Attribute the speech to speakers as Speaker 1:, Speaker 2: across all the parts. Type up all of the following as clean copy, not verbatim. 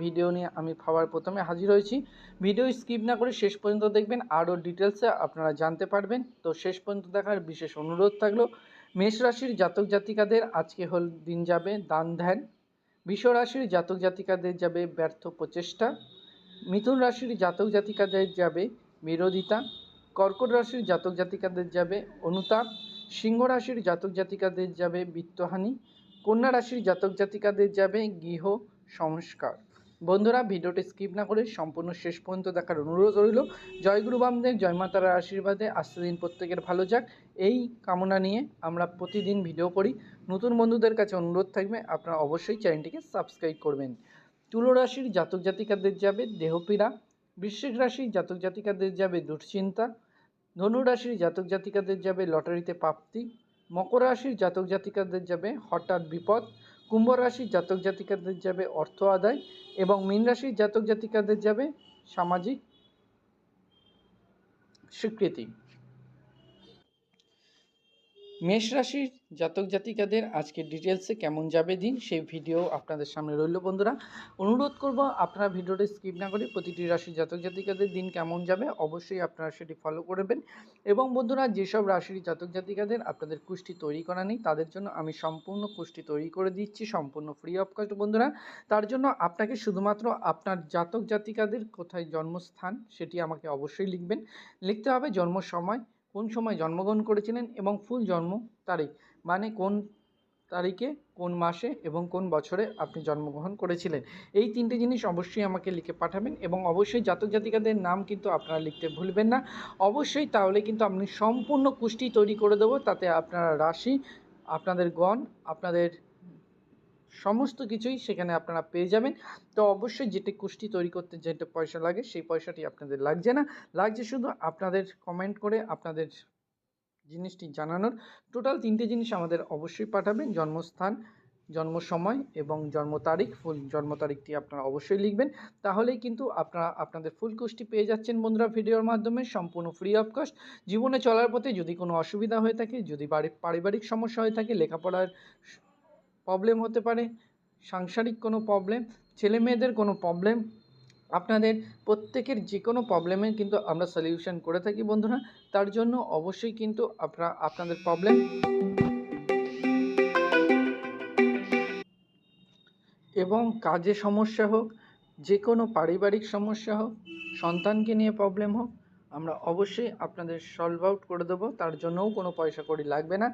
Speaker 1: Video নিয়ে আমি সবার প্রথমে হাজির হয়েছি। ভিডিও স্কিপ না করে শেষ পর্যন্ত দেখবেন, আরও ডিটেলসে আপনারা জানতে পারবেন। তো শেষ পর্যন্ত দেখার বিশেষ অনুরোধ থাকলো। মেষ রাশির জাতক জাতিকাদের আজকে দিন যাবে দান ধ্যান। বৃষ রাশির জাতক জাতিকাদের যাবে ব্যর্থ প্রচেষ্টা। মিথুন রাশির জাতক জাতিকাদের যাবে বিরোধিতা। কর্কট রাশির জাতক জাতিকাদের যাবে অনুতাপ। সিংহ রাশির জাতক জাতিকাদের যাবে বিত্তহানি। কন্যা রাশির জাতক জাতিকাদের যাবে গৃহ সংস্কার। বন্ধুরা, ভিডিওটি স্কিপ না করে সম্পূর্ণ শেষ পর্যন্ত দেখার অনুরোধ রইল। জয় গুরু বামদেব, জয় মা তারার আশীর্বাদে আজকের দিন প্রত্যেকের ভালো যাক, এই কামনা নিয়ে আমরা প্রতিদিন ভিডিও করি। নতুন বন্ধুদের কাছে অনুরোধ থাকবে আপনারা অবশ্যই চ্যানেলটিকে সাবস্ক্রাইব করবেন। তুলা রাশির জাতক জাতিকাদের যাবে দেহপীড়া। বৃশ্চিক রাশির জাতক জাতিকাদের যাবে দুশ্চিন্তা। ধনু রাশির জাতক জাতিকাদের যাবে লটারিতে প্রাপ্তি। মকর রাশির জাতক জাতিকাদের যাবে হঠাৎ বিপদ। কুম্ভ রাশির জাতক জাতিকাদের যাবে অর্থ আদায় এবং মীন রাশির জাতক জাতিকাদের যাবে সামাজিক স্বীকৃতি। মেষ রাশির জাতক জাতিকাদের আজকে ডিটেলসে কেমন যাবে দিন, সেই ভিডিও আপনাদের সামনে রইল। বন্ধুরা, অনুরোধ করব আপনারা ভিডিওটি স্কিপ না করে প্রতিটি রাশির জাতক জাতিকাদের দিন কেমন যাবে অবশ্যই আপনারা সেটি ফলো করবেন। এবং বন্ধুরা, যেসব রাশির জাতক জাতিকাদের আপনাদের কুষ্টি তৈরি করা নেই তাদের জন্য আমি সম্পূর্ণ কুষ্টি তৈরি করে দিচ্ছি সম্পূর্ণ ফ্রি অফ কস্ট। বন্ধুরা, তার জন্য আপনাকে শুধুমাত্র আপনার জাতক জাতিকাদের কোথায় জন্মস্থান সেটি আমাকে অবশ্যই লিখবেন। লিখতে হবে জন্ম সময়, কোন সময় জন্মগ্রহণ করেছিলেন এবং ফুল জন্ম তারিখ, মানে কোন তারিখে কোন মাসে এবং কোন বছরে আপনি জন্মগ্রহণ করেছিলেন। এই তিনটে জিনিস অবশ্যই আমাকে লিখে পাঠাবেন এবং অবশ্যই জাতক জাতিকাদের নাম কিন্তু আপনারা লিখতে ভুলবেন না অবশ্যই, তাহলে কিন্তু আমি সম্পূর্ণ কুষ্টি তৈরি করে দেবো। তাতে আপনারা রাশি, আপনাদের গণ, আপনাদের সমস্ত কিছুই সেখানে আপনারা পেয়ে যাবেন। তো অবশ্যই যেটি কুষ্টি তৈরি করতে যেটা পয়সা লাগে সেই পয়সাটি আপনাদের লাগছে না, লাগছে শুধু আপনাদের কমেন্ট করে আপনাদের জিনিসটি জানানোর। টোটাল তিনটে জিনিস আমাদের অবশ্যই পাঠাবেন, জন্মস্থান, জন্ম সময় এবং জন্ম তারিখ। ফুল জন্ম তারিখটি আপনারা অবশ্যই লিখবেন, তাহলেই কিন্তু আপনারা আপনাদের ফুল কুষ্টি পেয়ে যাচ্ছেন। বন্ধুরা, ভিডিওর মাধ্যমে সম্পূর্ণ ফ্রি অফ কস্ট। জীবনে চলার পথে যদি কোনো অসুবিধা হয়ে থাকে, যদি পারিবারিক সমস্যা হয়ে থাকে, লেখাপড়ার প্রবলেম হতে পারে, সাংসারিক কোনো প্রবলেম, ছেলে মেয়েদের কোনো প্রবলেম, আপনাদের প্রত্যেকের যে কোনো প্রবলেমের কিন্তু আমরা সলিউশন করে থাকি। বন্ধুরা, তার জন্য অবশ্যই কিন্তু আপনাদের প্রবলেম এবং কাজে সমস্যা হোক, যে কোনো পারিবারিক সমস্যা হোক, সন্তানকে নিয়ে প্রবলেম হোক, আমরা অবশ্যই আপনাদের সলভ আউট করে দেবো। তার জন্যও কোনো পয়সা কড়ি লাগবে না।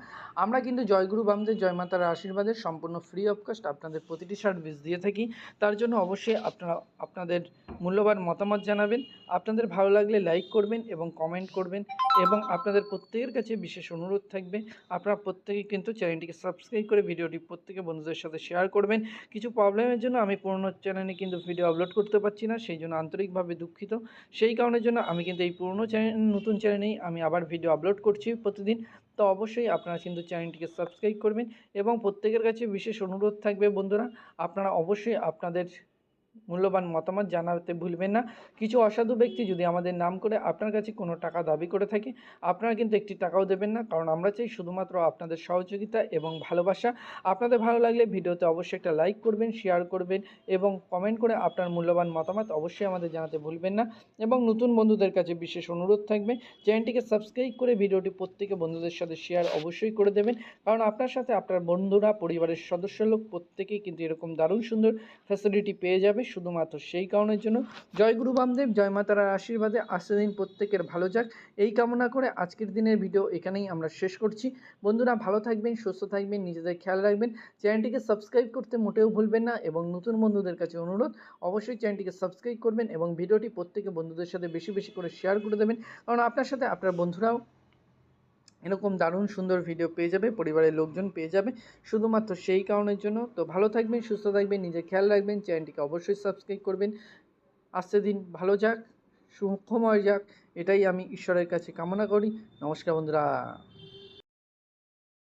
Speaker 1: আমরা কিন্তু জয়গুরু বামদেব জয় মাতার আশীর্বাদে সম্পূর্ণ ফ্রি অফ কস্ট আপনাদের প্রতিটি সার্ভিস দিয়ে থাকি। তার জন্য অবশ্যই আপনারা আপনাদের মূল্যবান মতামত জানাবেন। আপনাদের ভালো লাগলে লাইক করবেন এবং কমেন্ট করবেন এবং আপনাদের প্রত্যেকের কাছে বিশেষ অনুরোধ থাকবে আপনারা প্রত্যেকে কিন্তু চ্যানেলটিকে সাবস্ক্রাইব করে ভিডিওটি প্রত্যেকে বন্ধুদের সাথে শেয়ার করবেন। কিছু প্রবলেমের জন্য আমি পুরনো চ্যানেলে কিন্তু ভিডিও আপলোড করতে পারছি না, সেই জন্য আন্তরিকভাবে দুঃখিত। সেই কারণের জন্য আমি কিন্তু এই পুরনো চ্যানেল নতুন চ্যানেলেই আমি আবার ভিডিও আপলোড করছি প্রতিদিন। তো অবশ্যই আপনারা কিন্তু চ্যানেলটিকে সাবস্ক্রাইব করবেন এবং প্রত্যেকের কাছে বিশেষ অনুরোধ থাকবে বন্ধুরা, আপনারা অবশ্যই আপনাদের মূল্যবান মতামত জানাতে ভুলবেন না। কিছু অসাধু ব্যক্তি যদি আমাদের নাম করে আপনার কাছে কোনো টাকা দাবি করে থাকে, আপনারা কিন্তু একটি টাকাও দেবেন না, কারণ আমরা চাই শুধুমাত্র আপনাদের সহযোগিতা এবং ভালোবাসা। আপনাদের ভালো লাগলে ভিডিওতে অবশ্যই একটা লাইক করবেন, শেয়ার করবেন এবং কমেন্ট করে আপনার মূল্যবান মতামত অবশ্যই আমাদের জানাতে ভুলবেন না। এবং নতুন বন্ধুদের কাছে বিশেষ অনুরোধ থাকবে চ্যানেলটিকে সাবস্ক্রাইব করে ভিডিওটি প্রত্যেকে বন্ধুদের সাথে শেয়ার অবশ্যই করে দেবেন, কারণ আপনার সাথে আপনার বন্ধুরা, পরিবারের সদস্য লোক প্রত্যেকেই কিন্তু এরকম দারুণ সুন্দর ফ্যাসিলিটি পেয়ে যাবে শুধুমাত্র সেই কারণের জন্য। জয় গুরু বামদেব জয় মা তারার আশীর্বাদে আজকের দিন প্রত্যেকের ভালো যাক, এই কামনা করে আজকের দিনের ভিডিও এখানেই আমরা শেষ করছি। বন্ধুরা, ভালো থাকবেন, সুস্থ থাকবেন, নিজেদের খেয়াল রাখবেন, চ্যানেলটিকে সাবস্ক্রাইব করতে মোটেও ভুলবেন না এবং নতুন বন্ধুদের কাছে অনুরোধ অবশ্যই চ্যানেলটিকে সাবস্ক্রাইব করবেন এবং ভিডিওটি প্রত্যেকে বন্ধুদের সাথে বেশি বেশি করে শেয়ার করে দেবেন, কারণ আপনার সাথে আপনার বন্ধুরাও এরকম দারুণ সুন্দর ভিডিও পেয়ে যাবে, পরিবারের লোকজন পেয়ে যাবে শুধুমাত্র সেই কারণের জন্য। তো ভালো থাকবেন, সুস্থ থাকবেন, নিজের খেয়াল রাখবেন, চ্যানেলটিকে অবশ্যই সাবস্ক্রাইব করবেন। আজকের দিন ভালো যাক, সুখময় যাক, এটাই আমি ঈশ্বরের কাছে কামনা করি। নমস্কার বন্ধুরা।